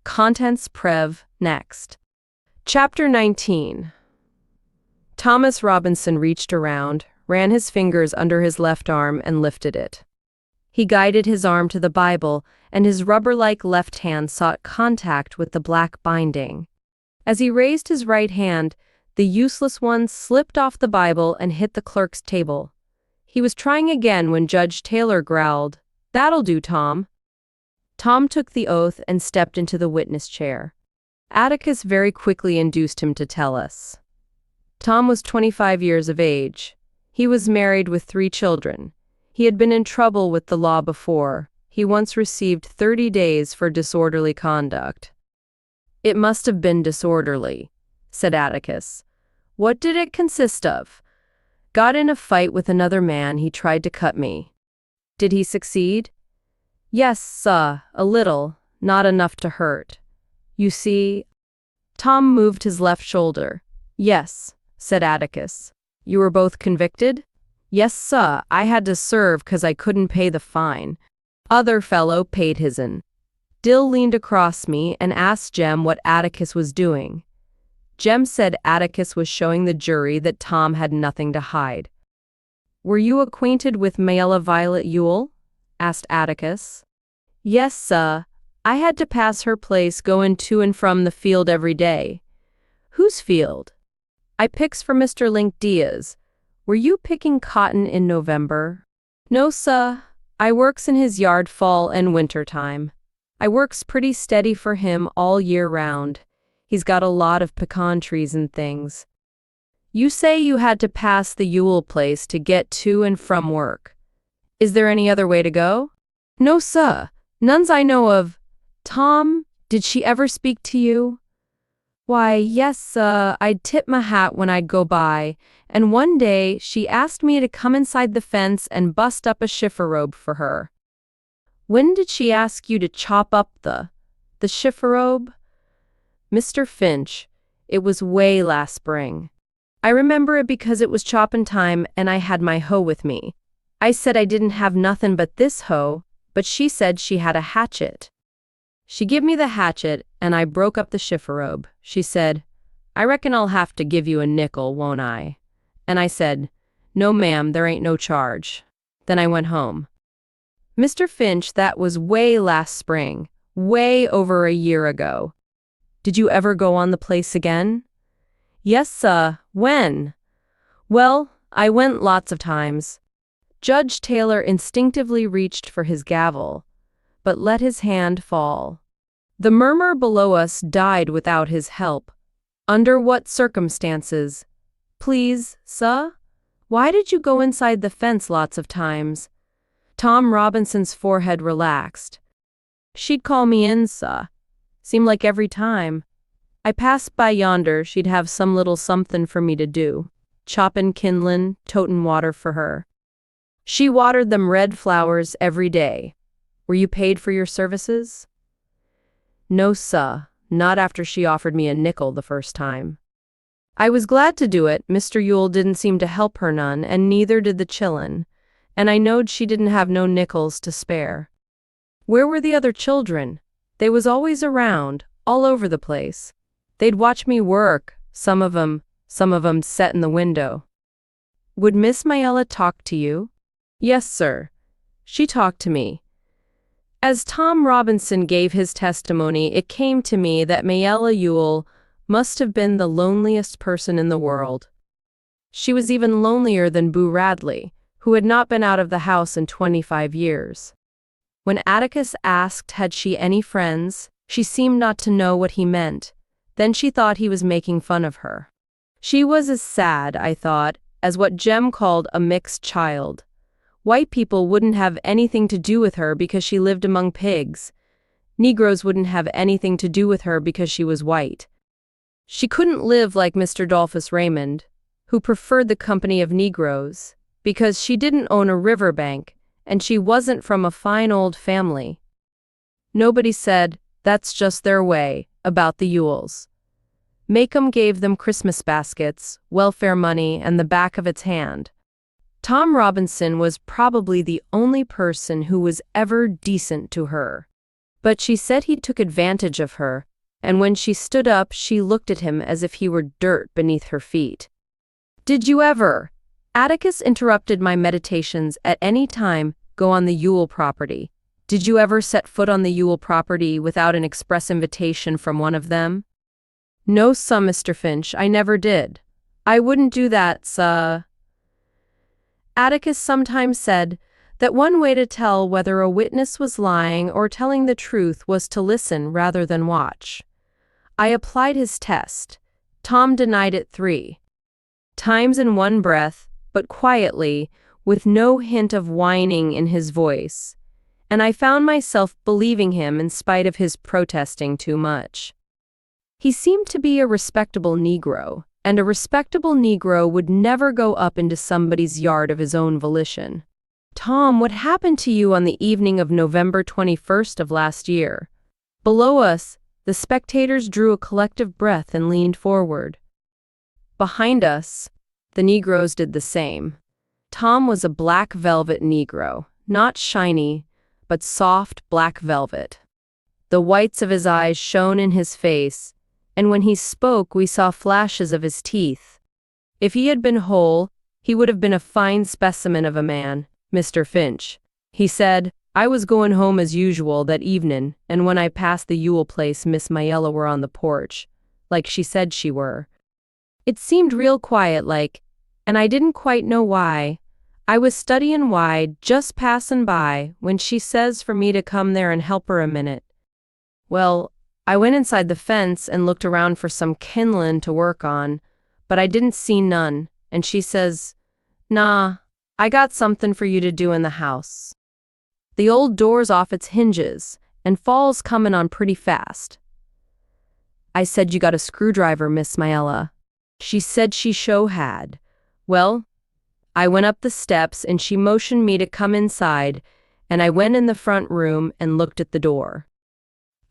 Contents Prev next. Chapter 19. Thomas Robinson reached around, ran his fingers under his left arm, and lifted it. He guided his arm to the Bible, and his rubber-like left hand sought contact with the black binding. As he raised his right hand, the useless one slipped off the Bible and hit the clerk's table. He was trying again when Judge Taylor growled, "That'll do, Tom." Tom took the oath and stepped into the witness chair. Atticus very quickly induced him to tell us. Tom was 25 years of age. He was married with 3 children. He had been in trouble with the law before. He once received 30 days for disorderly conduct. "It must have been disorderly," said Atticus. "What did it consist of?" "Got in a fight with another man. He tried to cut me." "Did he succeed?" "Yes, sir, a little, not enough to hurt. You see—" Tom moved his left shoulder. "Yes," said Atticus. "You were both convicted?" "Yes, sir, I had to serve 'cause I couldn't pay the fine. Other fellow paid his'n." Dill leaned across me and asked Jem what Atticus was doing. Jem said Atticus was showing the jury that Tom had nothing to hide. "Were you acquainted with Mayella Violet Ewell?" asked Atticus. "Yes, sir. I had to pass her place going to and from the field every day." "Whose field?" "I picks for Mr. Link Diaz. Were you picking cotton in November?" "No, sir. I works in his yard fall and winter time. I works pretty steady for him all year round. He's got a lot of pecan trees and things." "You say you had to pass the Ewell place to get to and from work. Is there any other way to go?" "No, sir. None's I know of." "Tom, did she ever speak to you?" "Why, yes, sir. I'd tip my hat when I'd go by, and one day she asked me to come inside the fence and bust up a chifforobe for her." "When did she ask you to chop up the chifforobe?" "Mr. Finch, it was way last spring. I remember it because it was choppin' time and I had my hoe with me. I said I didn't have nothin' but this hoe, but she said she had a hatchet. She give me the hatchet and I broke up the chifforobe. She said, 'I reckon I'll have to give you a nickel, won't I?' And I said, 'No, ma'am, there ain't no charge.' Then I went home." "Mr. Finch, that was way last spring, way over a year ago. Did you ever go on the place again?" "Yes, sir. When?" "Well, I went lots of times." Judge Taylor instinctively reached for his gavel, but let his hand fall. The murmur below us died without his help. "Under what circumstances?" "Please, sir? Why did you go inside the fence lots of times?" Tom Robinson's forehead relaxed. "She'd call me in, sir. Seemed like every time. I passed by yonder, she'd have some little somethin' for me to do. Choppin' kindlin', totin' water for her. She watered them red flowers every day. Were you paid for your services?" "No, sir, not after she offered me a nickel the first time." "I was glad to do it. Mr. Ewell didn't seem to help her none, and neither did the chillun, and I knowed she didn't have no nickels to spare." "Where were the other children?" "They was always around, all over the place. They'd watch me work, some of 'em set in the window." "Would Miss Mayella talk to you?" "Yes, sir. She talked to me." As Tom Robinson gave his testimony, it came to me that Mayella Ewell must have been the loneliest person in the world. She was even lonelier than Boo Radley, who had not been out of the house in 25 years. When Atticus asked had she any friends, she seemed not to know what he meant. Then she thought he was making fun of her. She was as sad, I thought, as what Jem called a mixed child. White people wouldn't have anything to do with her because she lived among pigs. Negroes wouldn't have anything to do with her because she was white. She couldn't live like Mr. Dolphus Raymond, who preferred the company of Negroes, because she didn't own a riverbank, and she wasn't from a fine old family. Nobody said, "That's just their way," about the Ewells. Macomb gave them Christmas baskets, welfare money, and the back of its hand. Tom Robinson was probably the only person who was ever decent to her. But she said he took advantage of her, and when she stood up, she looked at him as if he were dirt beneath her feet. Did you ever, Atticus interrupted my meditations, at any time go on the Yule property? Did you ever set foot on the Yule property without an express invitation from one of them? No, sir, Mr. Finch, I never did. I wouldn't do that, sir. Atticus sometimes said that one way to tell whether a witness was lying or telling the truth was to listen rather than watch. I applied his test. Tom denied it 3 times in one breath, but quietly, with no hint of whining in his voice, and I found myself believing him in spite of his protesting too much. He seemed to be a respectable Negro, and a respectable Negro would never go up into somebody's yard of his own volition. Tom, what happened to you on the evening of November 21st of last year? Below us, the spectators drew a collective breath and leaned forward. Behind us, the Negroes did the same. Tom was a black velvet Negro, not shiny, but soft black velvet. The whites of his eyes shone in his face, and when he spoke we saw flashes of his teeth. If he had been whole, he would have been a fine specimen of a man, Mr. Finch. He said, I was going home as usual that evening, and when I passed the Yule place, Miss Mayella were on the porch, like she said she were. It seemed real quiet like, and I didn't quite know why. I was studying wide, just passing by, when she says for me to come there and help her a minute. Well, I went inside the fence and looked around for some kindlin' to work on, but I didn't see none, and she says, Nah, I got something for you to do in the house. The old door's off its hinges, and fall's comin' on pretty fast. I said, You got a screwdriver, Miss Mayella? She said she sure had. Well, I went up the steps and she motioned me to come inside, and I went in the front room and looked at the door.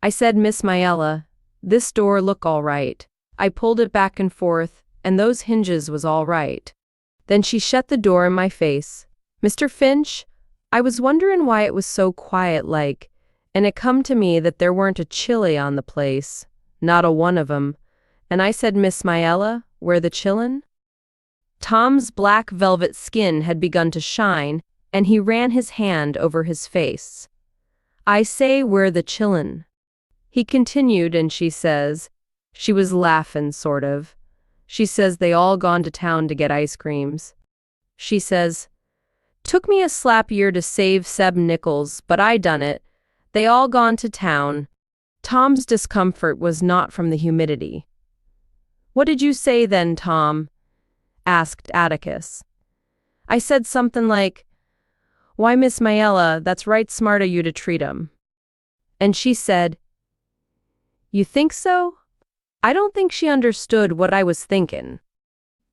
I said, Miss Mayella, this door look all right. I pulled it back and forth, and those hinges was all right. Then she shut the door in my face. Mr. Finch, I was wonderin' why it was so quiet like, and it come to me that there weren't a chili on the place, not a one of 'em. And I said, Miss Mayella, where the chillin'? Tom's black velvet skin had begun to shine, and he ran his hand over his face. I say, where the chillin'? He continued, and she says, she was laughin' sort of. She says they all gone to town to get ice creams. She says, took me a slap year to save 7 nickels, but I done it. They all gone to town. Tom's discomfort was not from the humidity. What did you say then, Tom? Asked Atticus. I said something like, Why, Miss Mayella, that's right smart of you to treat 'em. And she said, You think so? I don't think she understood what I was thinkin'.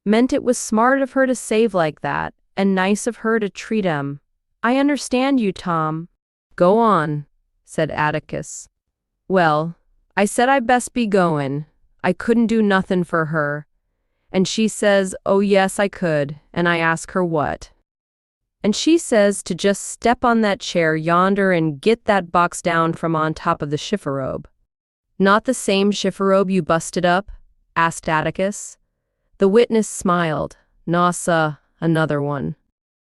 Meant it was smart of her to save like that, and nice of her to treat 'em. I understand you, Tom. Go on, said Atticus. Well, I said I best be goin'. I couldn't do nothin' for her. And she says, oh yes I could, and I ask her what. And she says to just step on that chair yonder and get that box down from on top of the chifforobe. Not the same chifforobe you busted up? Asked Atticus. The witness smiled. Naw, sah, another one.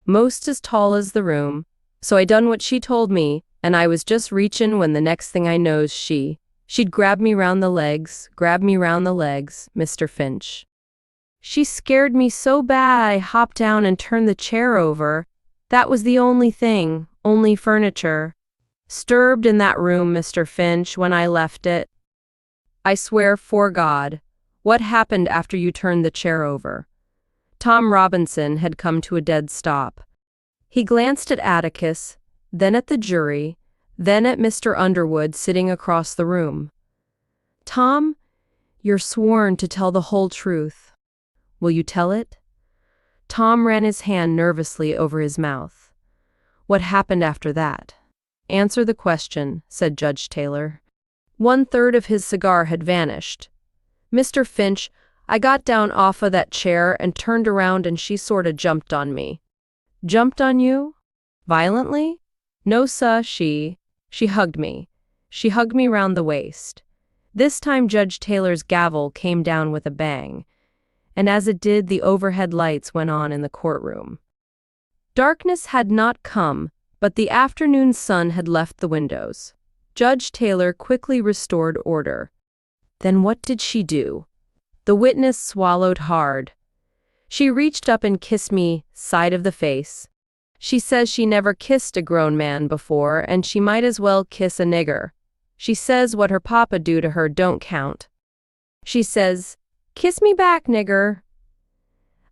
Most as tall as the room. So I done what she told me, and I was just reachin' when the next thing I knows she'd grab me round the legs, Mr. Finch. She scared me so bad I hopped down and turned the chair over. That was the only thing, only furniture, disturbed in that room, Mr. Finch, when I left it. I swear 'fore God, what happened after you turned the chair over? Tom Robinson had come to a dead stop. He glanced at Atticus, then at the jury, then at Mr. Underwood sitting across the room. Tom, you're sworn to tell the whole truth. Will you tell it? Tom ran his hand nervously over his mouth. What happened after that? Answer the question, said Judge Taylor. 1/3 of his cigar had vanished. Mr. Finch, I got down off of that chair and turned around and she sorta jumped on me. Jumped on you? Violently? No, sir, she hugged me. She hugged me round the waist. This time Judge Taylor's gavel came down with a bang, and as it did, the overhead lights went on in the courtroom. Darkness had not come, but the afternoon sun had left the windows. Judge Taylor quickly restored order. Then what did she do? The witness swallowed hard. She reached up and kissed me, side of the face. She says she never kissed a grown man before, and she might as well kiss a nigger. She says what her papa do to her don't count. She says, "Kiss me back, nigger."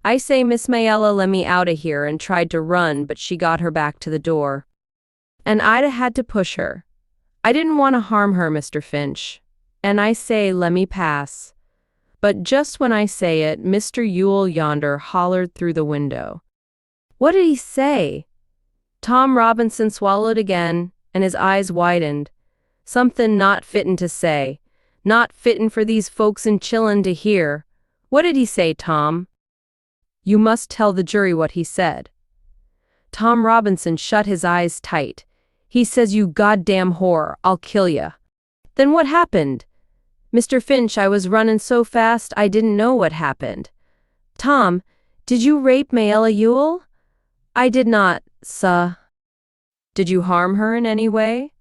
I say Miss Mayella let me out of here and tried to run, but she got her back to the door. And I'd had to push her. I didn't want to harm her, Mr. Finch. And I say, let me pass. But just when I say it, Mr. Ewell yonder hollered through the window. What did he say? Tom Robinson swallowed again, and his eyes widened. Something not fittin' to say. Not fittin' for these folks in Chillun to hear. What did he say, Tom? You must tell the jury what he said. Tom Robinson shut his eyes tight. He says, "You goddamn whore, I'll kill ya." Then what happened? Mr. Finch, I was running so fast I didn't know what happened. Tom, did you rape Mayella Ewell? I did not, suh. Did you harm her in any way?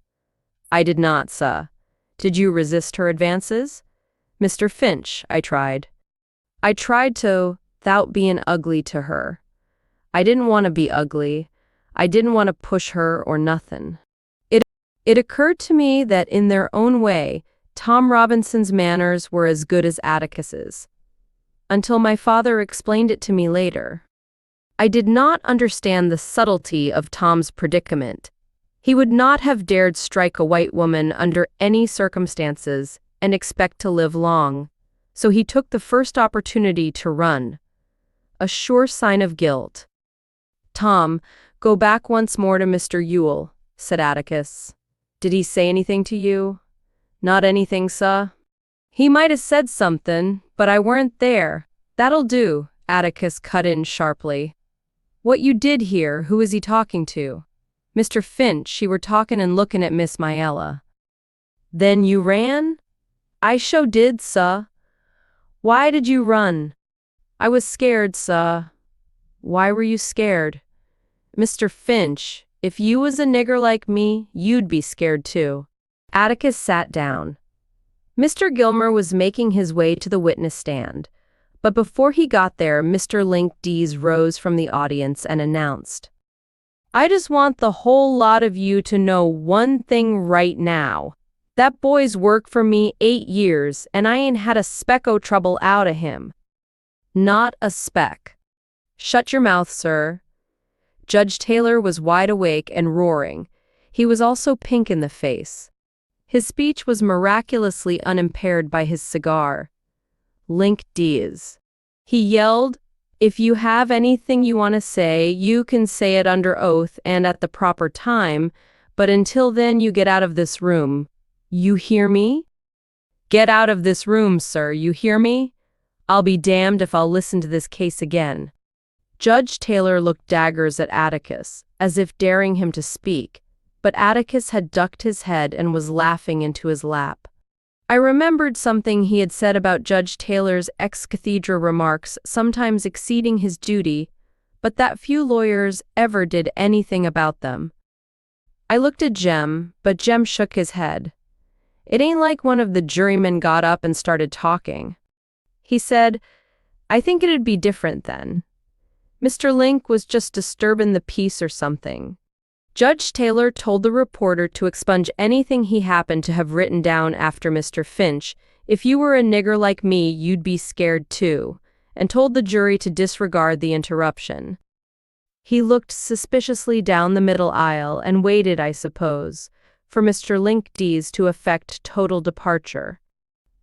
I did not, suh. Did you resist her advances? Mr. Finch, I tried. I tried to, without being ugly to her. I didn't want to be ugly. I didn't want to push her or nothing. It occurred to me that in their own way, Tom Robinson's manners were as good as Atticus's. Until my father explained it to me later. I did not understand the subtlety of Tom's predicament. He would not have dared strike a white woman under any circumstances and expect to live long, so he took the first opportunity to run. A sure sign of guilt. Tom, go back once more to Mr. Ewell, said Atticus. Did he say anything to you? Not anything, suh. He might have said something, but I weren't there. That'll do, Atticus cut in sharply. What you did hear, who is he talking to? Mr. Finch, she were talking and looking at Miss Mayella. Then you ran? I sho did, suh. Why did you run? I was scared, suh. Why were you scared? Mr. Finch, if you was a nigger like me, you'd be scared too. Atticus sat down. Mr. Gilmer was making his way to the witness stand, but before he got there, Mr. Link Dees rose from the audience and announced, I just want the whole lot of you to know one thing right now. That boy's worked for me 8 years, and I ain't had a speck o' trouble out of him. Not a speck. Shut your mouth, sir. Judge Taylor was wide awake and roaring. He was also pink in the face. His speech was miraculously unimpaired by his cigar. Link Dees. He yelled, if you have anything you want to say, you can say it under oath and at the proper time, but until then you get out of this room. You hear me? Get out of this room, sir, you hear me? I'll be damned if I'll listen to this case again. Judge Taylor looked daggers at Atticus, as if daring him to speak, but Atticus had ducked his head and was laughing into his lap. I remembered something he had said about Judge Taylor's ex-cathedra remarks sometimes exceeding his duty, but that few lawyers ever did anything about them. I looked at Jem, but Jem shook his head. It ain't like one of the jurymen got up and started talking. He said, I think it'd be different then. Mr. Link was just disturbing the peace or something. Judge Taylor told the reporter to expunge anything he happened to have written down after Mr. Finch. If you were a nigger like me, you'd be scared too, and told the jury to disregard the interruption. He looked suspiciously down the middle aisle and waited, I suppose, for Mr. Link Dees to effect total departure.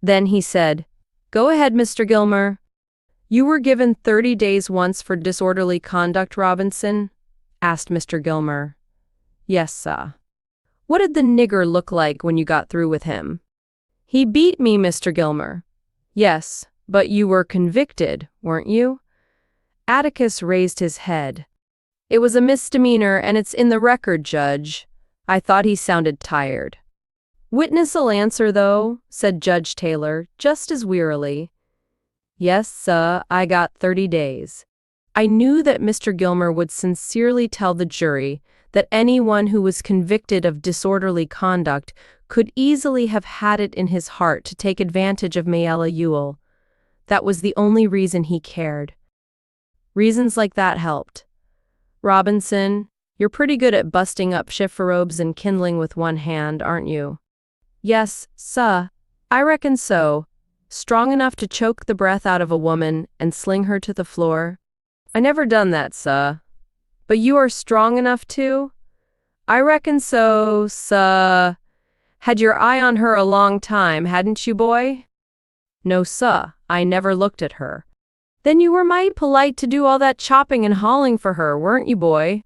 Then he said, Go ahead, Mr. Gilmer. You were given 30 days once for disorderly conduct, Robinson? Asked Mr. Gilmer. Yes, sir. What did the nigger look like when you got through with him? He beat me, Mr. Gilmer. Yes, but you were convicted, weren't you? Atticus raised his head. It was a misdemeanor and it's in the record, Judge. I thought he sounded tired. Witness'll answer, though, said Judge Taylor, just as wearily. Yes, sir, I got 30 days. I knew that Mr. Gilmer would sincerely tell the jury that anyone who was convicted of disorderly conduct could easily have had it in his heart to take advantage of Mayella Ewell. That was the only reason he cared. Reasons like that helped. Robinson, you're pretty good at busting up chiffon-robes and kindling with one hand, aren't you? Yes, sir, I reckon so. Strong enough to choke the breath out of a woman and sling her to the floor? I never done that, sir. But you are strong enough to? I reckon so, sir. Had your eye on her a long time, hadn't you, boy? No, sir, I never looked at her. Then you were mighty polite to do all that chopping and hauling for her, weren't you, boy?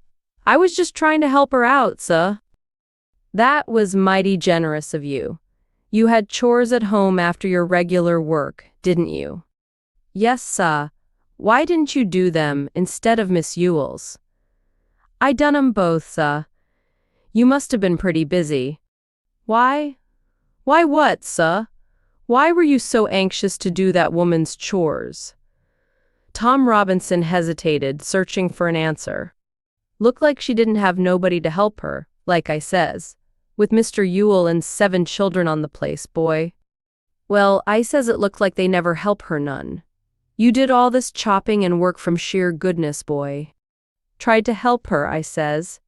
I was just trying to help her out, sir. That was mighty generous of you. You had chores at home after your regular work, didn't you? Yes, sir. Why didn't you do them instead of Miss Ewell's? I done 'em both, sir. You must have been pretty busy. Why? Why what, sir? Why were you so anxious to do that woman's chores? Tom Robinson hesitated, searching for an answer. Looked like she didn't have nobody to help her, like I says. With Mr. Ewell and 7 children on the place, boy. Well, I says it looked like they never help her none. You did all this chopping and work from sheer goodness, boy. Tried to help her, I says.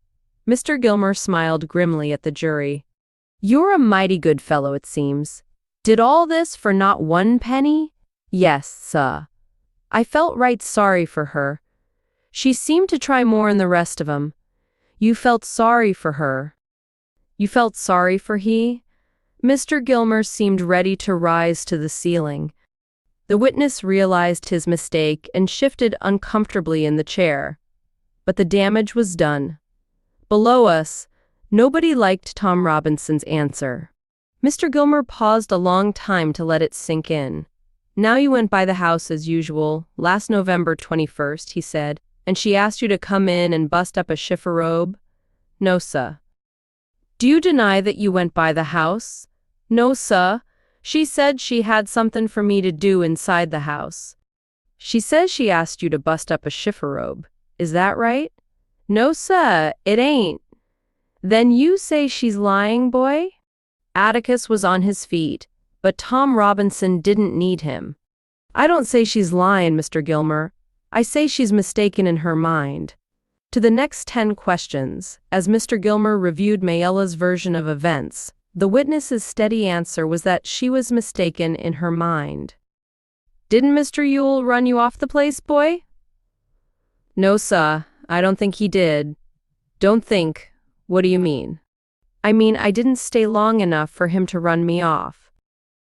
Mr. Gilmer smiled grimly at the jury. You're a mighty good fellow, it seems. Did all this for not 1 penny? Yes, sir. I felt right sorry for her. She seemed to try more than the rest of 'em. You felt sorry for her. You felt sorry for he? Mr. Gilmer seemed ready to rise to the ceiling. The witness realized his mistake and shifted uncomfortably in the chair. But the damage was done. Below us, nobody liked Tom Robinson's answer. Mr. Gilmer paused a long time to let it sink in. Now you went by the house as usual, last November 21st, he said, and she asked you to come in and bust up a chiffon-robe? No, sir. Do you deny that you went by the house? No, sir. She said she had something for me to do inside the house. She says she asked you to bust up a chiffon-robe. Is that right? No, sir, it ain't. Then you say she's lying, boy? Atticus was on his feet, but Tom Robinson didn't need him. I don't say she's lying, Mr. Gilmer. I say she's mistaken in her mind. To the next 10 questions, as Mr. Gilmer reviewed Mayella's version of events, the witness's steady answer was that she was mistaken in her mind. Didn't Mr. Ewell run you off the place, boy? No, sir, I don't think he did. Don't think. What do you mean? I mean, I didn't stay long enough for him to run me off.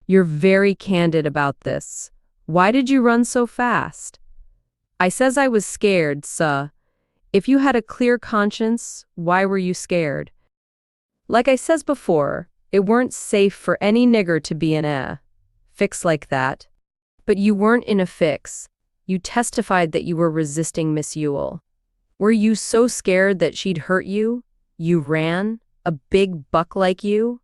You're very candid about this. Why did you run so fast? I says I was scared, sir. If you had a clear conscience, why were you scared? Like I says before, it weren't safe for any nigger to be in a fix like that. But you weren't in a fix. You testified that you were resisting Miss Ewell. Were you so scared that she'd hurt you? You ran? A big buck like you?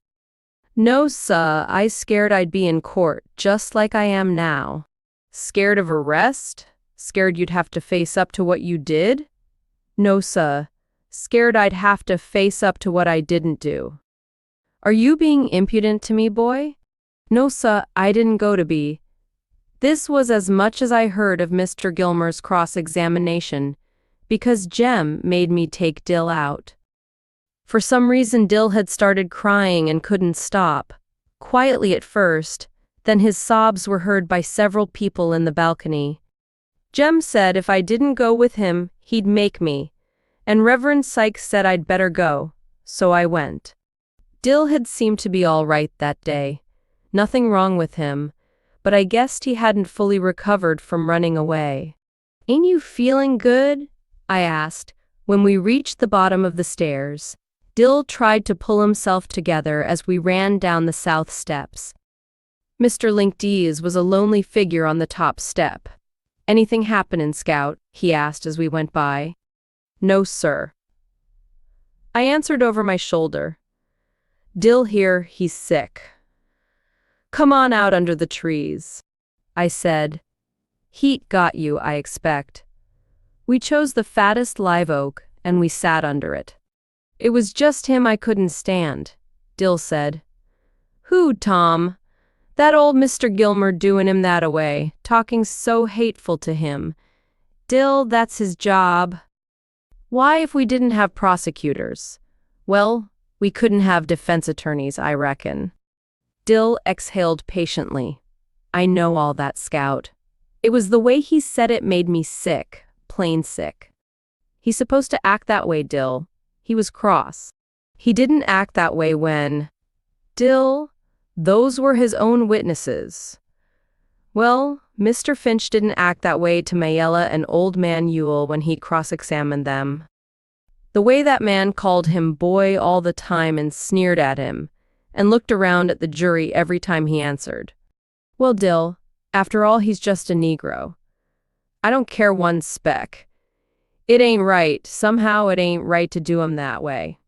No, sir, I scared I'd be in court, just like I am now. Scared of arrest? Scared you'd have to face up to what you did? No, sir. Scared I'd have to face up to what I didn't do. Are you being impudent to me, boy? No, sir, I didn't go to be. This was as much as I heard of Mr. Gilmer's cross-examination, because Jem made me take Dill out. For some reason Dill had started crying and couldn't stop, quietly at first, then his sobs were heard by several people in the balcony. Jem said if I didn't go with him, he'd make me, and Reverend Sykes said I'd better go, so I went. Dill had seemed to be all right that day. Nothing wrong with him, but I guessed he hadn't fully recovered from running away. Ain't you feeling good? I asked, when we reached the bottom of the stairs. Dill tried to pull himself together as we ran down the south steps. Mr. Linkdees was a lonely figure on the top step. Anything happenin', Scout? He asked as we went by. No, sir. I answered over my shoulder. Dill here, he's sick. Come on out under the trees, I said. Heat got you, I expect. We chose the fattest live oak, and we sat under it. It was just him I couldn't stand, Dill said. Who, Tom? That old Mr. Gilmer doing him that away, talking so hateful to him. Dill, that's his job. Why, if we didn't have prosecutors? Well, we couldn't have defense attorneys, I reckon. Dill exhaled patiently. I know all that, Scout. It was the way he said it made me sick, plain sick. He's supposed to act that way, Dill. He was cross. He didn't act that way when… Dill, those were his own witnesses. Well, Mr. Finch didn't act that way to Mayella and Old Man Ewell when he cross-examined them. The way that man called him boy all the time and sneered at him, and looked around at the jury every time he answered. Well, Dill, after all, he's just a Negro. I don't care one speck. It ain't right. Somehow it ain't right to do him that way.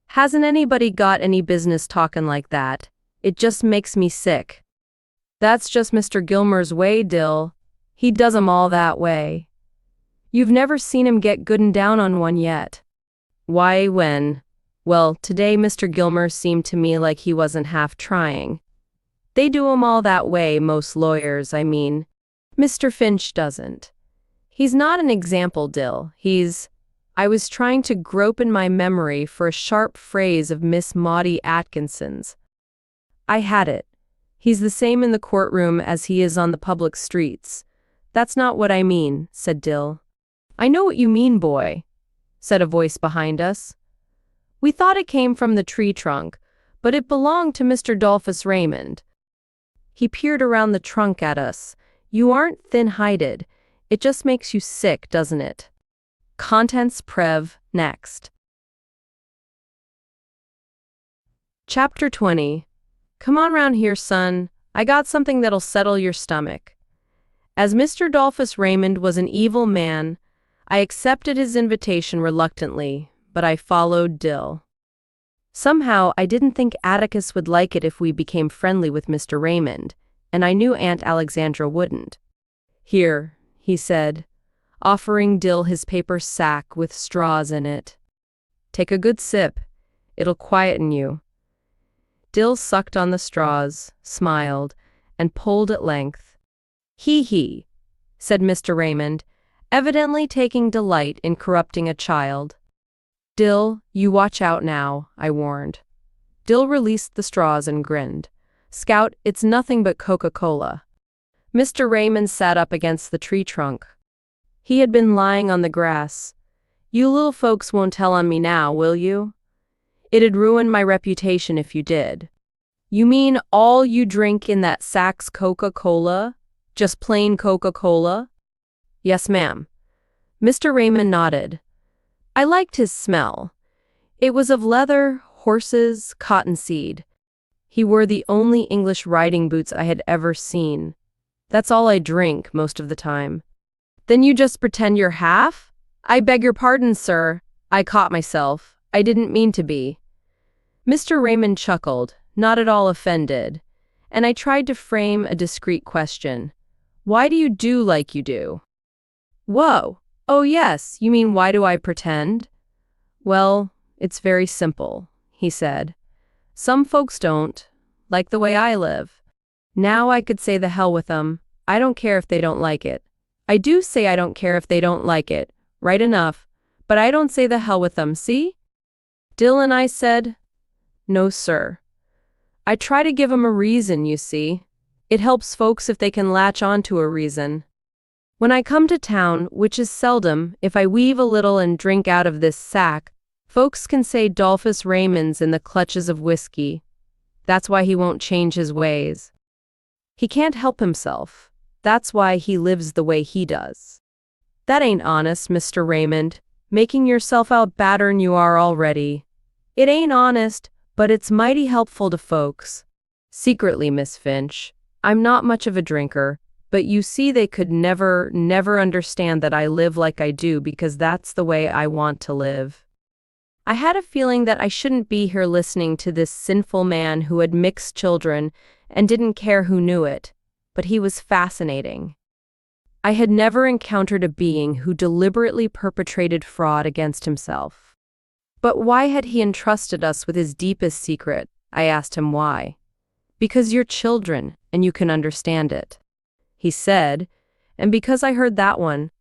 Hasn't anybody got any business talking like that? It just makes me sick. That's just Mr. Gilmer's way, Dill. He does 'em all that way. You've never seen him get good and down on one yet. Why, when? Well, today Mr. Gilmer seemed to me like he wasn't half trying. They do 'em all that way, most lawyers, I mean. Mr. Finch doesn't. He's not an example, Dill. I was trying to grope in my memory for a sharp phrase of Miss Maudie Atkinson's. I had it. He's the same in the courtroom as he is on the public streets. That's not what I mean, said Dill. I know what you mean, boy, said a voice behind us. We thought it came from the tree trunk, but it belonged to Mr. Dolphus Raymond. He peered around the trunk at us. You aren't thin-hided. It just makes you sick, doesn't it? Contents Prev, next. Chapter 20. Come on round here, son. I got something that'll settle your stomach. As Mr. Dolphus Raymond was an evil man, I accepted his invitation reluctantly, but I followed Dill. Somehow, I didn't think Atticus would like it if we became friendly with Mr. Raymond, and I knew Aunt Alexandra wouldn't. Here, he said, offering Dill his paper sack with straws in it. Take a good sip. It'll quieten you. Dill sucked on the straws, smiled, and pulled at length. He, said Mr. Raymond, evidently taking delight in corrupting a child. Dill, you watch out now, I warned. Dill released the straws and grinned. Scout, it's nothing but Coca-Cola. Mr. Raymond sat up against the tree trunk. He had been lying on the grass. You little folks won't tell on me now, will you? It'd ruin my reputation if you did. You mean all you drink in that sack's Coca-Cola? Just plain Coca-Cola? Yes, ma'am. Mr. Raymond nodded. I liked his smell. It was of leather, horses, cottonseed. He wore the only English riding boots I had ever seen. That's all I drink most of the time. Then you just pretend you're half? I beg your pardon, sir. I caught myself. I didn't mean to be. Mr. Raymond chuckled, not at all offended, and I tried to frame a discreet question. Why do you do like you do? Whoa. Oh yes, you mean why do I pretend? Well, it's very simple, he said. Some folks don't, like the way I live. Now I could say the hell with them. I don't care if they don't like it. I do say I don't care if they don't like it, right enough, but I don't say the hell with them, see? Dill and I said, no, sir. I try to give 'em a reason, you see. It helps folks if they can latch on to a reason. When I come to town, which is seldom, if I weave a little and drink out of this sack, folks can say Dolphus Raymond's in the clutches of whiskey. That's why he won't change his ways. He can't help himself. That's why he lives the way he does. That ain't honest, Mr. Raymond, making yourself out batter'n you are already. It ain't honest, but it's mighty helpful to folks. Secretly, Miss Finch, I'm not much of a drinker, but you see they could never understand that I live like I do because that's the way I want to live. I had a feeling that I shouldn't be here listening to this sinful man who had mixed children and didn't care who knew it, but he was fascinating. I had never encountered a being who deliberately perpetrated fraud against himself. But why had he entrusted us with his deepest secret? I asked him why. Because you're children, and you can understand it, he said, and because I heard that one.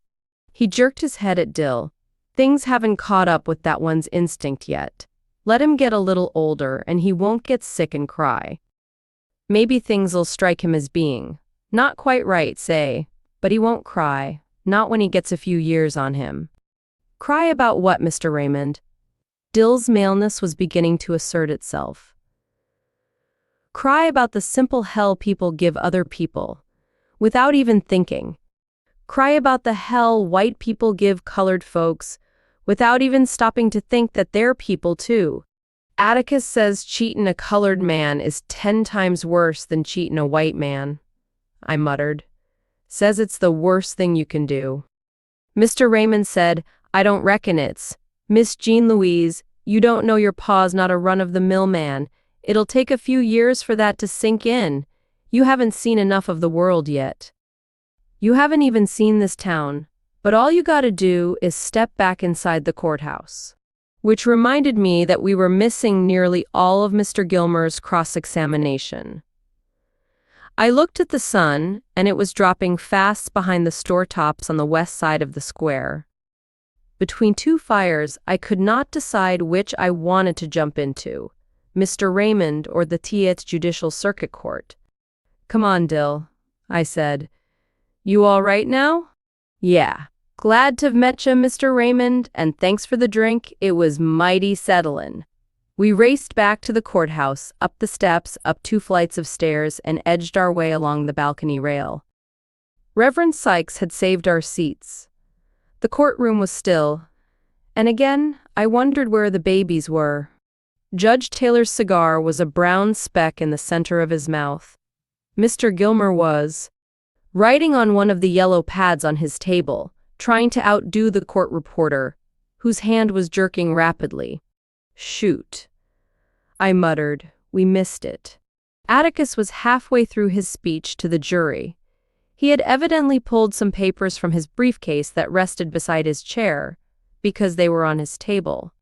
He jerked his head at Dill. Things haven't caught up with that one's instinct yet. Let him get a little older, and he won't get sick and cry. Maybe things'll strike him as being not quite right, say, but he won't cry, not when he gets a few years on him. Cry about what, Mr. Raymond? Dill's maleness was beginning to assert itself. Cry about the simple hell people give other people, without even thinking. Cry about the hell white people give colored folks, without even stopping to think that they're people too. Atticus says cheating a colored man is 10 times worse than cheating a white man, I muttered. Says it's the worst thing you can do. Mr. Raymond said, I don't reckon it's. Miss Jean Louise, you don't know your pa's not a run-of-the-mill man. It'll take a few years for that to sink in. You haven't seen enough of the world yet. You haven't even seen this town, but all you gotta do is step back inside the courthouse. Which reminded me that we were missing nearly all of Mr. Gilmer's cross-examination. I looked at the sun, and it was dropping fast behind the store tops on the west side of the square. Between two fires, I could not decide which I wanted to jump into, Mr. Raymond or the Tietz Judicial Circuit Court. Come on, Dill, I said. You all right now? Yeah. Glad to've met ya, Mr. Raymond, and thanks for the drink. It was mighty settlin'. We raced back to the courthouse, up the steps, up 2 flights of stairs, and edged our way along the balcony rail. Reverend Sykes had saved our seats. The courtroom was still, and again, I wondered where the babies were. Judge Taylor's cigar was a brown speck in the center of his mouth. Mr. Gilmer was writing on one of the yellow pads on his table, trying to outdo the court reporter, whose hand was jerking rapidly. Shoot, I muttered. We missed it. Atticus was halfway through his speech to the jury. He had evidently pulled some papers from his briefcase that rested beside his chair, because they were on his table.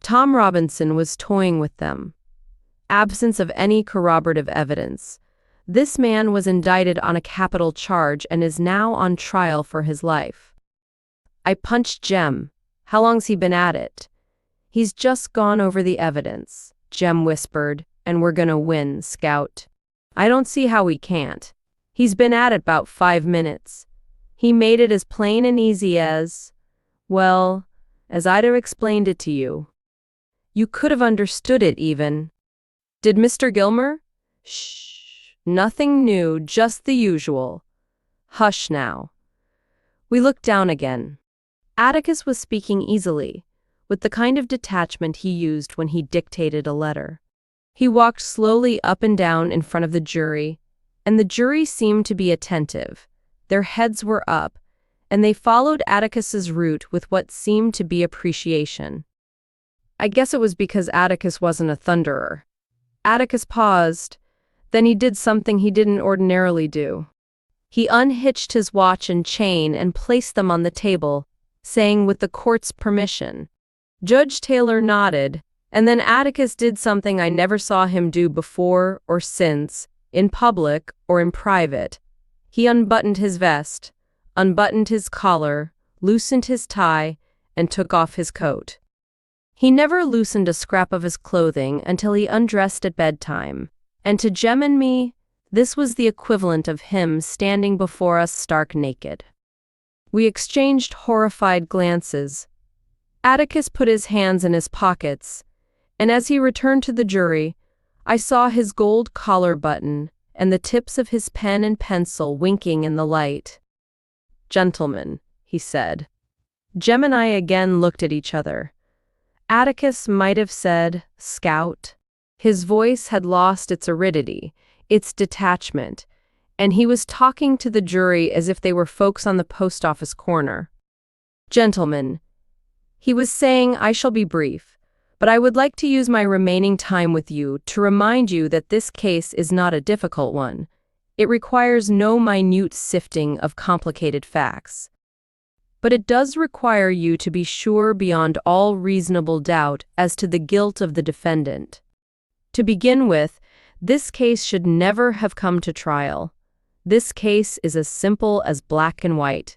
Tom Robinson was toying with them. Absence of any corroborative evidence. This man was indicted on a capital charge and is now on trial for his life. I punched Jem. How long's he been at it? He's just gone over the evidence, Jem whispered, and we're gonna win, Scout. I don't see how we can't. He's been at it about 5 minutes. He made it as plain and easy as, well, as I'd have explained it to you. You could have understood it even. Did Mr. Gilmer? Shh. Nothing new, just the usual. Hush now. We looked down again. Atticus was speaking easily, with the kind of detachment he used when he dictated a letter. He walked slowly up and down in front of the jury, and the jury seemed to be attentive. Their heads were up, and they followed Atticus's route with what seemed to be appreciation. I guess it was because Atticus wasn't a thunderer. Atticus paused, then he did something he didn't ordinarily do. He unhitched his watch and chain and placed them on the table, saying with the court's permission. Judge Taylor nodded, and then Atticus did something I never saw him do before or since, in public or in private. He unbuttoned his vest, unbuttoned his collar, loosened his tie, and took off his coat. He never loosened a scrap of his clothing until he undressed at bedtime, and to Jem and me, this was the equivalent of him standing before us stark naked. We exchanged horrified glances. Atticus put his hands in his pockets, and as he returned to the jury, I saw his gold collar button and the tips of his pen and pencil winking in the light. Gentlemen, he said. Jem and I again looked at each other. Atticus might have said, Scout. His voice had lost its aridity, its detachment, and he was talking to the jury as if they were folks on the post office corner. Gentlemen, he was saying, I shall be brief. But I would like to use my remaining time with you to remind you that this case is not a difficult one. It requires no minute sifting of complicated facts. But it does require you to be sure beyond all reasonable doubt as to the guilt of the defendant. To begin with, this case should never have come to trial. This case is as simple as black and white.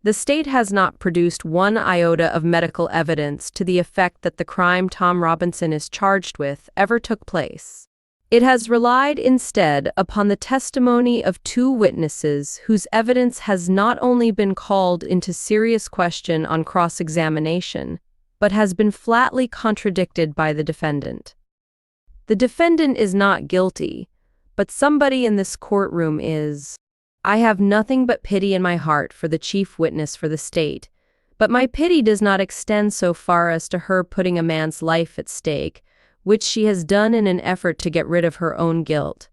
The state has not produced one iota of medical evidence to the effect that the crime Tom Robinson is charged with ever took place. It has relied instead upon the testimony of two witnesses whose evidence has not only been called into serious question on cross-examination, but has been flatly contradicted by the defendant. The defendant is not guilty, but somebody in this courtroom is. I have nothing but pity in my heart for the chief witness for the state, but my pity does not extend so far as to her putting a man's life at stake, which she has done in an effort to get rid of her own guilt.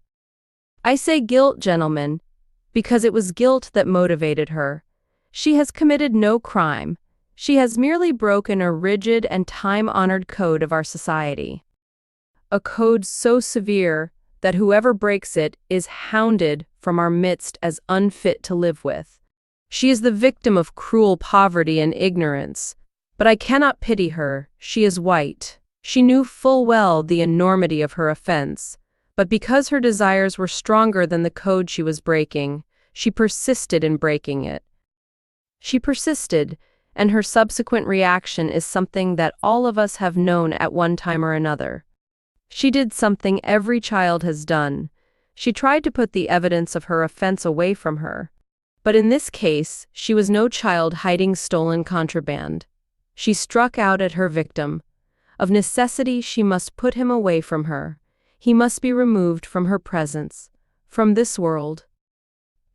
I say guilt, gentlemen, because it was guilt that motivated her. She has committed no crime. She has merely broken a rigid and time-honored code of our society. A code so severe that whoever breaks it is hounded from our midst as unfit to live with. She is the victim of cruel poverty and ignorance, but I cannot pity her. She is white. She knew full well the enormity of her offense, but because her desires were stronger than the code she was breaking, she persisted in breaking it. She persisted, and her subsequent reaction is something that all of us have known at one time or another. She did something every child has done. She tried to put the evidence of her offense away from her. But in this case, she was no child hiding stolen contraband. She struck out at her victim. Of necessity, she must put him away from her. He must be removed from her presence, from this world.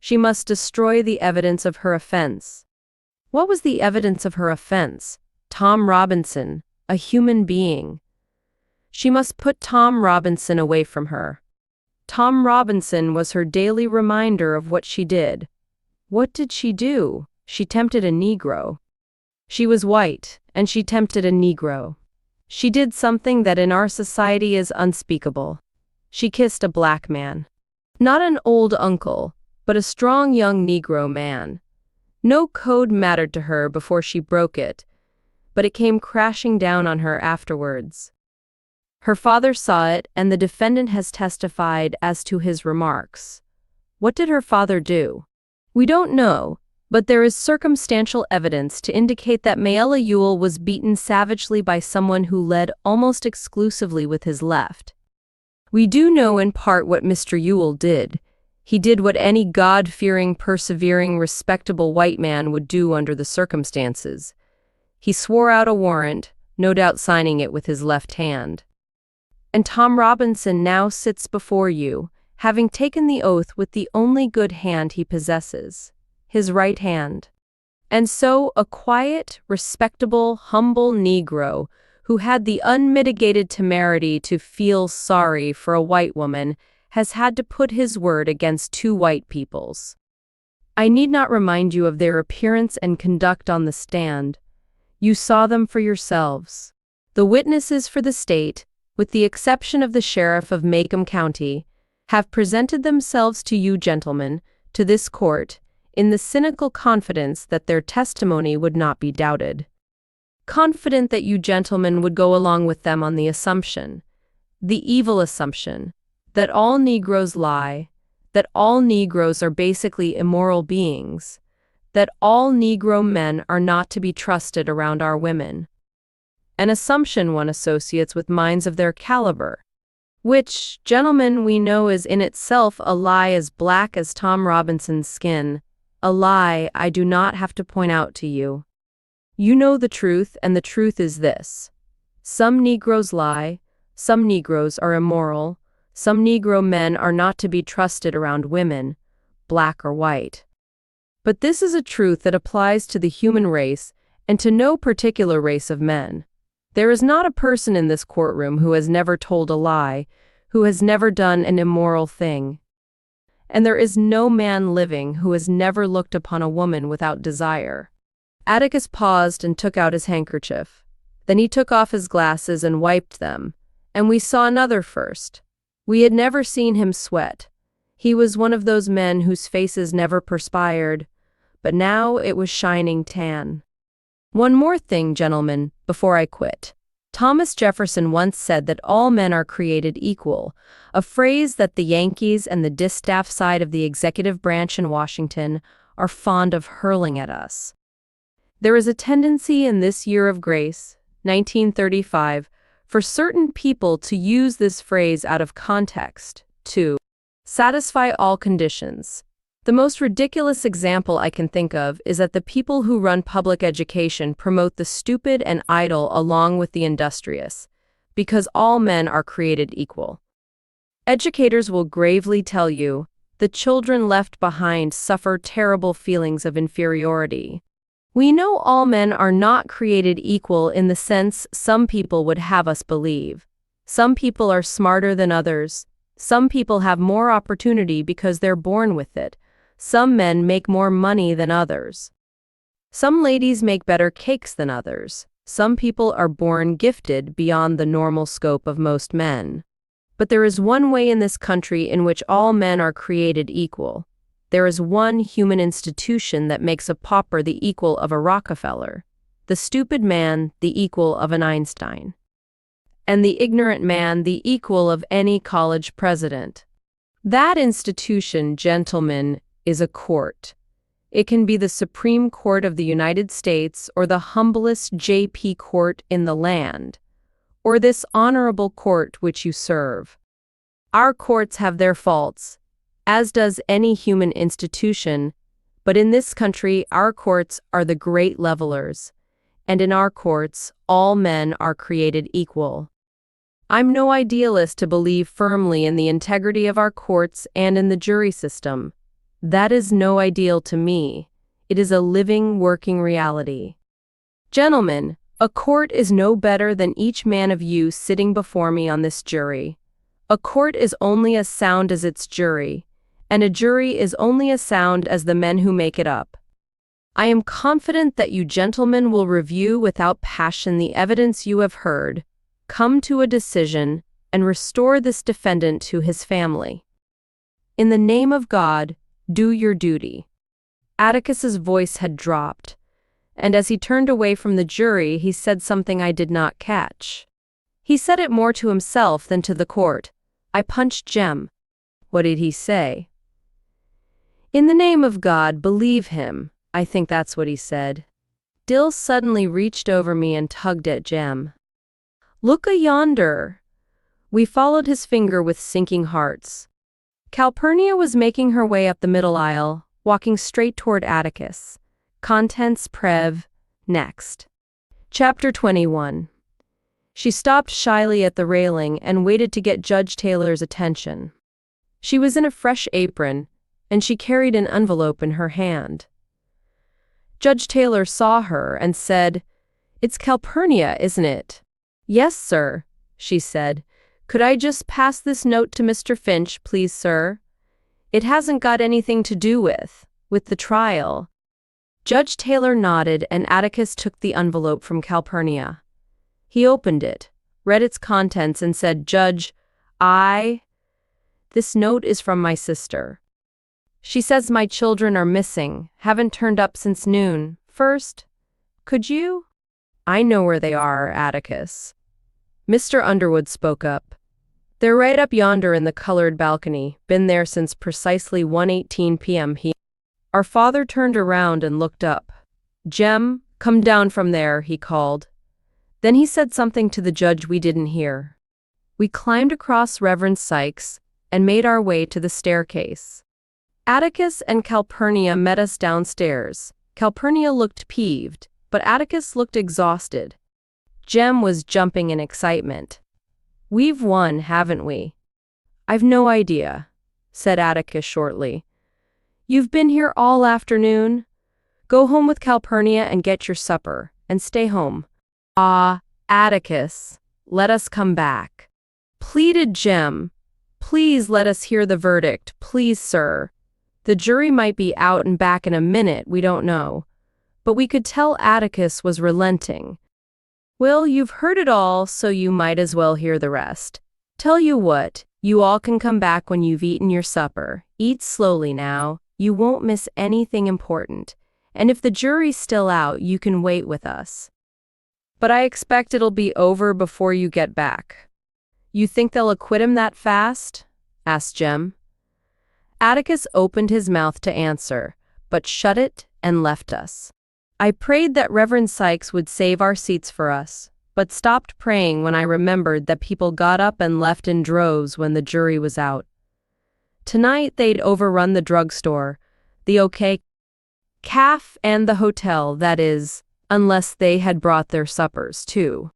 She must destroy the evidence of her offense. What was the evidence of her offense? Tom Robinson, a human being. She must put Tom Robinson away from her. Tom Robinson was her daily reminder of what she did. What did she do? She tempted a Negro. She was white, and she tempted a Negro. She did something that in our society is unspeakable. She kissed a black man. Not an old uncle, but a strong young Negro man. No code mattered to her before she broke it, but it came crashing down on her afterwards. Her father saw it, and the defendant has testified as to his remarks. What did her father do? We don't know, but there is circumstantial evidence to indicate that Mayella Ewell was beaten savagely by someone who led almost exclusively with his left. We do know in part what Mr. Ewell did. He did what any God-fearing, persevering, respectable white man would do under the circumstances. He swore out a warrant, no doubt signing it with his left hand. And Tom Robinson now sits before you, having taken the oath with the only good hand he possesses, his right hand. And so a quiet, respectable, humble Negro, who had the unmitigated temerity to feel sorry for a white woman, has had to put his word against two white peoples. I need not remind you of their appearance and conduct on the stand. You saw them for yourselves. The witnesses for the state, with the exception of the sheriff of Macomb County, have presented themselves to you gentlemen, to this court, in the cynical confidence that their testimony would not be doubted. Confident that you gentlemen would go along with them on the assumption, the evil assumption, that all Negroes lie, that all Negroes are basically immoral beings, that all Negro men are not to be trusted around our women. An assumption one associates with minds of their caliber, which, gentlemen, we know is in itself a lie as black as Tom Robinson's skin, a lie I do not have to point out to you. You know the truth, and the truth is this. Some Negroes lie, some Negroes are immoral, some Negro men are not to be trusted around women, black or white. But this is a truth that applies to the human race and to no particular race of men. There is not a person in this courtroom who has never told a lie, who has never done an immoral thing. And there is no man living who has never looked upon a woman without desire. Atticus paused and took out his handkerchief. Then he took off his glasses and wiped them, and we saw another first. We had never seen him sweat. He was one of those men whose faces never perspired, but now it was shining tan. One more thing, gentlemen, before I quit. Thomas Jefferson once said that all men are created equal, a phrase that the Yankees and the distaff side of the executive branch in Washington are fond of hurling at us. There is a tendency in this year of grace, 1935, for certain people to use this phrase out of context, to satisfy all conditions. The most ridiculous example I can think of is that the people who run public education promote the stupid and idle along with the industrious, because all men are created equal. Educators will gravely tell you, the children left behind suffer terrible feelings of inferiority. We know all men are not created equal in the sense some people would have us believe. Some people are smarter than others. Some people have more opportunity because they're born with it. Some men make more money than others. Some ladies make better cakes than others. Some people are born gifted beyond the normal scope of most men. But there is one way in this country in which all men are created equal. There is one human institution that makes a pauper the equal of a Rockefeller, the stupid man the equal of an Einstein, and the ignorant man the equal of any college president. That institution, gentlemen, is a court. It can be the Supreme Court of the United States or the humblest J.P. court in the land, or this honorable court which you serve. Our courts have their faults, as does any human institution, but in this country our courts are the great levelers, and in our courts all men are created equal. I'm no idealist to believe firmly in the integrity of our courts and in the jury system. That is no ideal to me. It is a living, working reality. Gentlemen, a court is no better than each man of you sitting before me on this jury. A court is only as sound as its jury, and a jury is only as sound as the men who make it up. I am confident that you gentlemen will review without passion the evidence you have heard, come to a decision, and restore this defendant to his family. In the name of God, do your duty. Atticus's voice had dropped, and as he turned away from the jury, he said something I did not catch. He said it more to himself than to the court. I punched Jem. What did he say? In the name of God, believe him. I think that's what he said. Dill suddenly reached over me and tugged at Jem. Look yonder. We followed his finger with sinking hearts. Calpurnia was making her way up the middle aisle, walking straight toward Atticus. Contents Prev. Next. Chapter 21. She stopped shyly at the railing and waited to get Judge Taylor's attention. She was in a fresh apron, and she carried an envelope in her hand. Judge Taylor saw her and said, "It's Calpurnia, isn't it?" "Yes, sir," she said. "Could I just pass this note to Mr. Finch, please, sir? It hasn't got anything to do with the trial." Judge Taylor nodded, and Atticus took the envelope from Calpurnia. He opened it, read its contents, and said, "Judge, this note is from my sister. She says my children are missing, haven't turned up since noon. First, could you?" "I know where they are, Atticus." Mr. Underwood spoke up. "They're right up yonder in the colored balcony, been there since precisely 1:18 p.m. Our father turned around and looked up. "Jem, come down from there," he called. Then he said something to the judge we didn't hear. We climbed across Reverend Sykes and made our way to the staircase. Atticus and Calpurnia met us downstairs. Calpurnia looked peeved, but Atticus looked exhausted. Jem was jumping in excitement. "We've won, haven't we?" "I've no idea," said Atticus shortly. "You've been here all afternoon? Go home with Calpurnia and get your supper, and stay home." "Ah, Atticus, let us come back," pleaded Jem. "Please let us hear the verdict, please, sir. The jury might be out and back in a minute, we don't know." But we could tell Atticus was relenting. Well, you've heard it all, so you might as well hear the rest. Tell you what, you all can come back when you've eaten your supper. Eat slowly now. You won't miss anything important. And if the jury's still out, you can wait with us. But I expect it'll be over before you get back. You think they'll acquit him that fast? Asked Jem. Atticus opened his mouth to answer, but shut it and left us. I prayed that Reverend Sykes would save our seats for us, but stopped praying when I remembered that people got up and left in droves when the jury was out. Tonight they'd overrun the drugstore, the OK Caf, and the hotel, that is, unless they had brought their suppers, too.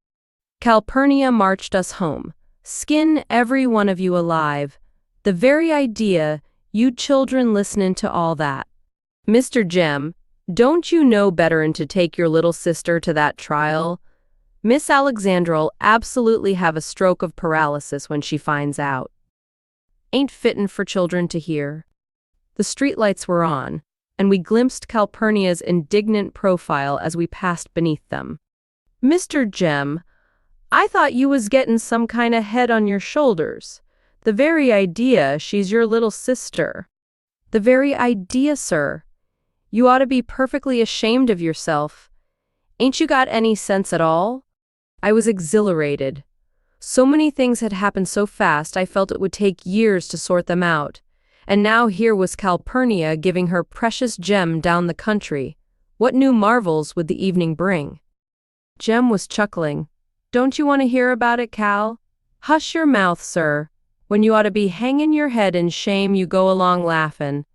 Calpurnia marched us home. Skin every one of you alive. The very idea, you children listening to all that. Mr. Jem, don't you know better'n to take your little sister to that trial? Miss Alexandra'll absolutely have a stroke of paralysis when she finds out. Ain't fittin' for children to hear. The streetlights were on, and we glimpsed Calpurnia's indignant profile as we passed beneath them. Mr. Jem, I thought you was gettin' some kind of head on your shoulders. The very idea she's your little sister. The very idea, sir. You ought to be perfectly ashamed of yourself. Ain't you got any sense at all? I was exhilarated. So many things had happened so fast I felt it would take years to sort them out. And now here was Calpurnia giving her precious Jem down the country. What new marvels would the evening bring? Jem was chuckling. Don't you want to hear about it, Cal? Hush your mouth, sir. When you ought to be hanging your head in shame, you go along laughin'.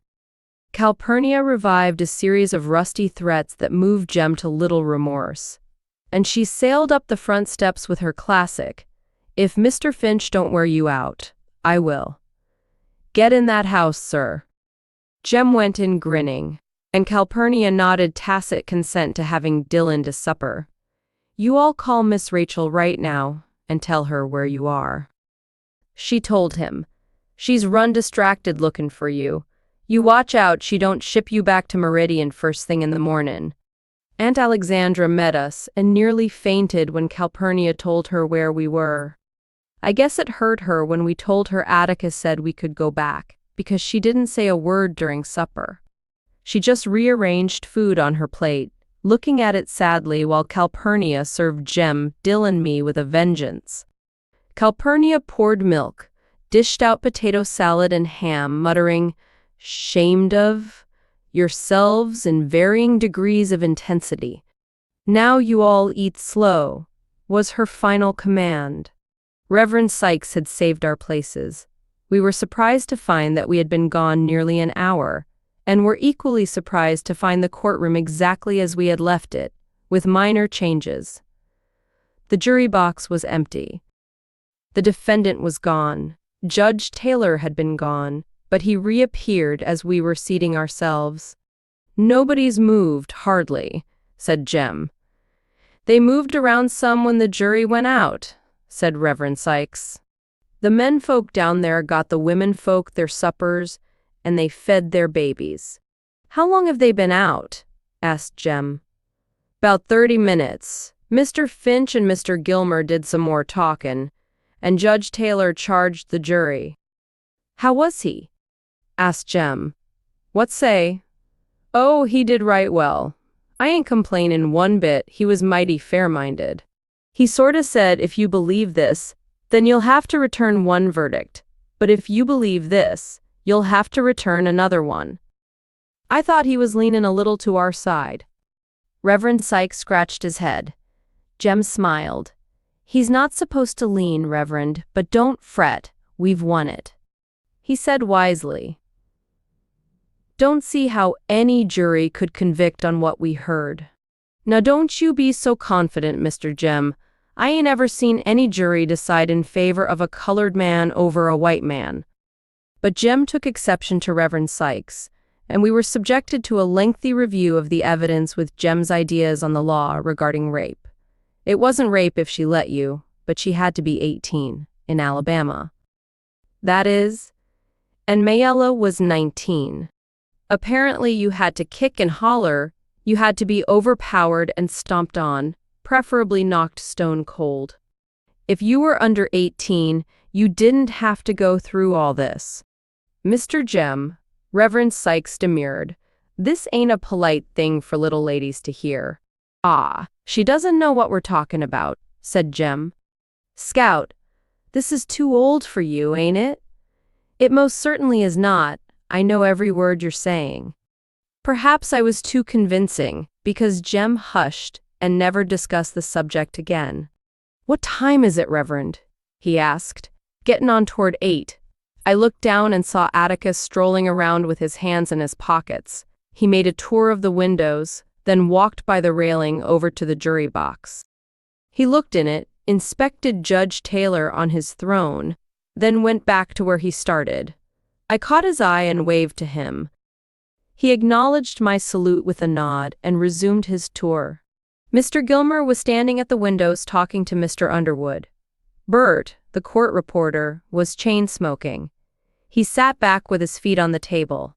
Calpurnia revived a series of rusty threats that moved Jem to little remorse. And she sailed up the front steps with her classic, "If Mr. Finch don't wear you out, I will." Get in that house, sir. Jem went in grinning, and Calpurnia nodded tacit consent to having Dylan to supper. You all call Miss Rachel right now and tell her where you are. She told him. She's run distracted looking for you. You watch out she don't ship you back to Meridian first thing in the mornin'. Aunt Alexandra met us and nearly fainted when Calpurnia told her where we were. I guess it hurt her when we told her Atticus said we could go back, because she didn't say a word during supper. She just rearranged food on her plate, looking at it sadly while Calpurnia served Jem, Dill, and me with a vengeance. Calpurnia poured milk, dished out potato salad and ham, muttering, "Shamed of yourselves," in varying degrees of intensity. "Now you all eat slow," was her final command. Reverend Sykes had saved our places. We were surprised to find that we had been gone nearly an hour, and were equally surprised to find the courtroom exactly as we had left it, with minor changes. The jury box was empty. The defendant was gone. Judge Taylor had been gone, but he reappeared as we were seating ourselves. "Nobody's moved, hardly," said Jem. "They moved around some when the jury went out," said Reverend Sykes. "The men folk down there got the women folk their suppers, and they fed their babies." "How long have they been out?" asked Jem. "'Bout 30 minutes. Mr. Finch and Mr. Gilmer did some more talkin', and Judge Taylor charged the jury." "How was he?" asked Jem. "What say?" "Oh, he did right well. I ain't complainin' one bit, he was mighty fair-minded. He sorta said, if you believe this, then you'll have to return one verdict, but if you believe this, you'll have to return another one." I thought he was leanin' a little to our side. Reverend Sykes scratched his head. Jem smiled. "He's not supposed to lean, Reverend, but don't fret, we've won it." He said wisely, "Don't see how any jury could convict on what we heard. Now don't you be so confident, Mr. Jem. I ain't ever seen any jury decide in favor of a colored man over a white man." But Jem took exception to Reverend Sykes, and we were subjected to a lengthy review of the evidence with Jem's ideas on the law regarding rape. It wasn't rape if she let you, but she had to be 18, in Alabama. That is, and Mayella was 19. Apparently you had to kick and holler, you had to be overpowered and stomped on, preferably knocked stone cold. If you were under 18, you didn't have to go through all this. Mr. Jem, Reverend Sykes demurred, this ain't a polite thing for little ladies to hear. Ah, she doesn't know what we're talking about, said Jem. Scout, this is too old for you, ain't it? It most certainly is not. I know every word you're saying. Perhaps I was too convincing, because Jem hushed and never discussed the subject again. What time is it, Reverend? He asked. Getting on toward 8. I looked down and saw Atticus strolling around with his hands in his pockets. He made a tour of the windows, then walked by the railing over to the jury box. He looked in it, inspected Judge Taylor on his throne, then went back to where he started. I caught his eye and waved to him. He acknowledged my salute with a nod and resumed his tour. Mr. Gilmer was standing at the windows talking to Mr. Underwood. Bert, the court reporter, was chain-smoking. He sat back with his feet on the table.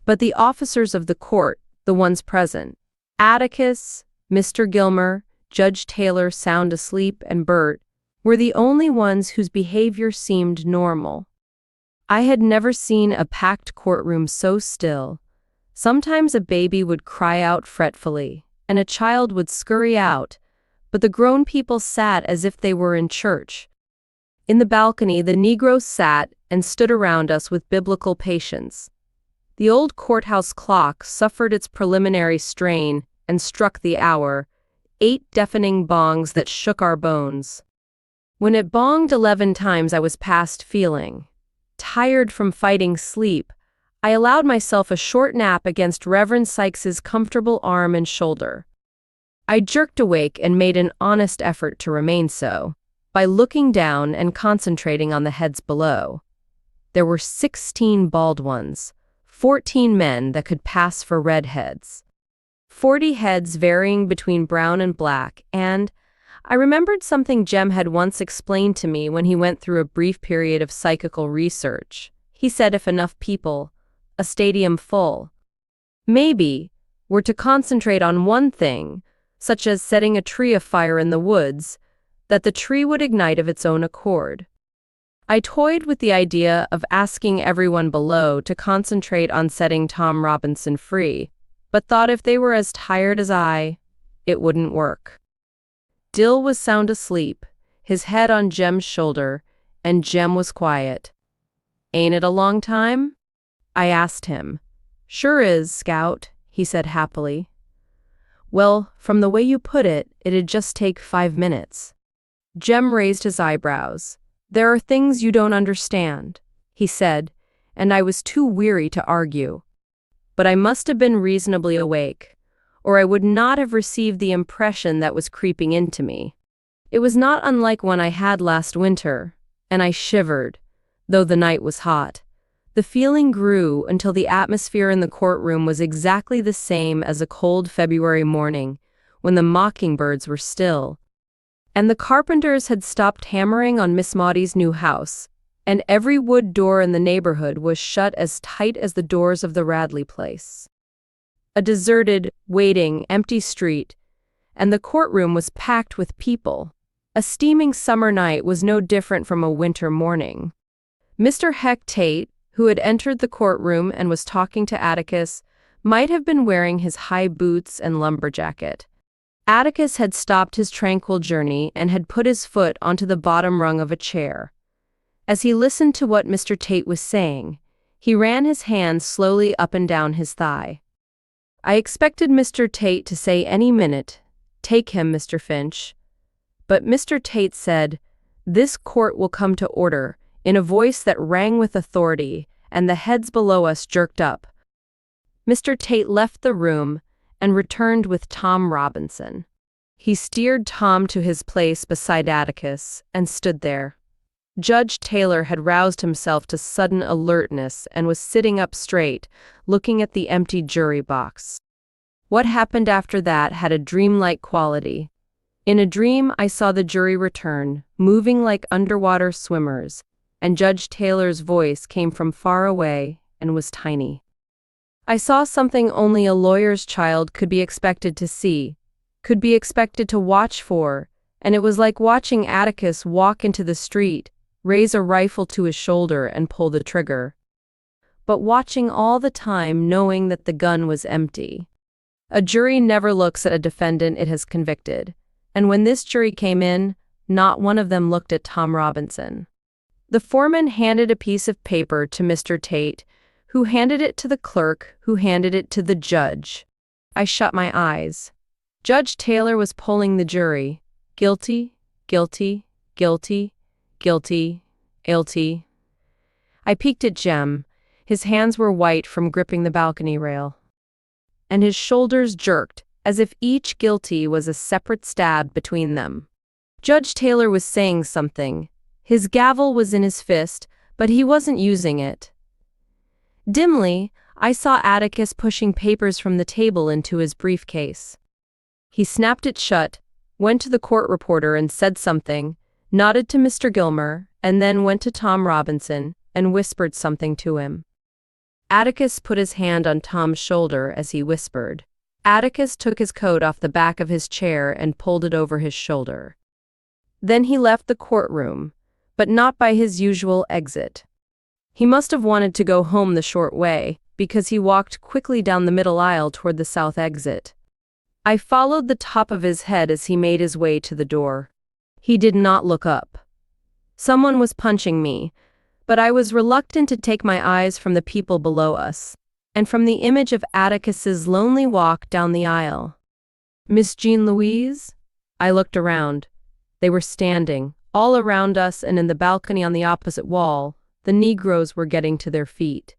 But the officers of the court, the ones present, Atticus, Mr. Gilmer, Judge Taylor sound asleep, and Bert, were the only ones whose behavior seemed normal. I had never seen a packed courtroom so still. Sometimes a baby would cry out fretfully, and a child would scurry out, but the grown people sat as if they were in church. In the balcony, the Negroes sat and stood around us with biblical patience. The old courthouse clock suffered its preliminary strain and struck the hour, 8 deafening bongs that shook our bones. When it bonged 11 times, I was past feeling. Tired from fighting sleep, I allowed myself a short nap against Reverend Sykes's comfortable arm and shoulder. I jerked awake and made an honest effort to remain so, by looking down and concentrating on the heads below. There were 16 bald ones, 14 men that could pass for redheads, 40 heads varying between brown and black, and I remembered something Jem had once explained to me when he went through a brief period of psychical research. He said if enough people, a stadium full, maybe, were to concentrate on one thing, such as setting a tree afire in the woods, that the tree would ignite of its own accord. I toyed with the idea of asking everyone below to concentrate on setting Tom Robinson free, but thought if they were as tired as I, it wouldn't work. Dill was sound asleep, his head on Jem's shoulder, and Jem was quiet. Ain't it a long time? I asked him. Sure is, Scout, he said happily. Well, from the way you put it, it'd just take 5 minutes. Jem raised his eyebrows. There are things you don't understand, he said, and I was too weary to argue. But I must have been reasonably awake, or I would not have received the impression that was creeping into me. It was not unlike one I had last winter, and I shivered, though the night was hot. The feeling grew until the atmosphere in the courtroom was exactly the same as a cold February morning, when the mockingbirds were still, and the carpenters had stopped hammering on Miss Maudie's new house, and every wood door in the neighborhood was shut as tight as the doors of the Radley place. A deserted, waiting, empty street, and the courtroom was packed with people. A steaming summer night was no different from a winter morning. Mr. Heck Tate, who had entered the courtroom and was talking to Atticus, might have been wearing his high boots and lumberjacket. Atticus had stopped his tranquil journey and had put his foot onto the bottom rung of a chair. As he listened to what Mr. Tate was saying, he ran his hand slowly up and down his thigh. I expected Mr. Tate to say any minute, "Take him, Mr. Finch." But Mr. Tate said, "This court will come to order," in a voice that rang with authority, and the heads below us jerked up. Mr. Tate left the room and returned with Tom Robinson. He steered Tom to his place beside Atticus and stood there. Judge Taylor had roused himself to sudden alertness and was sitting up straight, looking at the empty jury box. What happened after that had a dreamlike quality. In a dream, I saw the jury return, moving like underwater swimmers, and Judge Taylor's voice came from far away and was tiny. I saw something only a lawyer's child could be expected to see. could be expected to watch for, and it was like watching Atticus walk into the street, raise a rifle to his shoulder and pull the trigger. But watching all the time knowing that the gun was empty. A jury never looks at a defendant it has convicted, and when this jury came in, not one of them looked at Tom Robinson. The foreman handed a piece of paper to Mr. Tate, who handed it to the clerk, who handed it to the judge. I shut my eyes. Judge Taylor was polling the jury. Guilty, guilty, guilty, guilty, guilty. I peeked at Jem. His hands were white from gripping the balcony rail, and his shoulders jerked, as if each guilty was a separate stab between them. Judge Taylor was saying something. His gavel was in his fist, but he wasn't using it. Dimly, I saw Atticus pushing papers from the table into his briefcase. He snapped it shut, went to the court reporter and said something, nodded to Mr. Gilmer, and then went to Tom Robinson and whispered something to him. Atticus put his hand on Tom's shoulder as he whispered. Atticus took his coat off the back of his chair and pulled it over his shoulder. Then he left the courtroom, but not by his usual exit. He must have wanted to go home the short way, because he walked quickly down the middle aisle toward the south exit. I followed the top of his head as he made his way to the door. He did not look up. Someone was punching me, but I was reluctant to take my eyes from the people below us, and from the image of Atticus's lonely walk down the aisle. Miss Jean Louise? I looked around. They were standing, all around us, and in the balcony on the opposite wall, the Negroes were getting to their feet.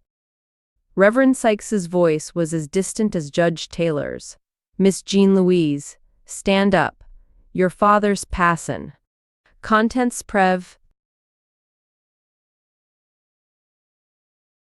Reverend Sykes's voice was as distant as Judge Taylor's. Miss Jean Louise, stand up. Your father's passin'. Contents Prev.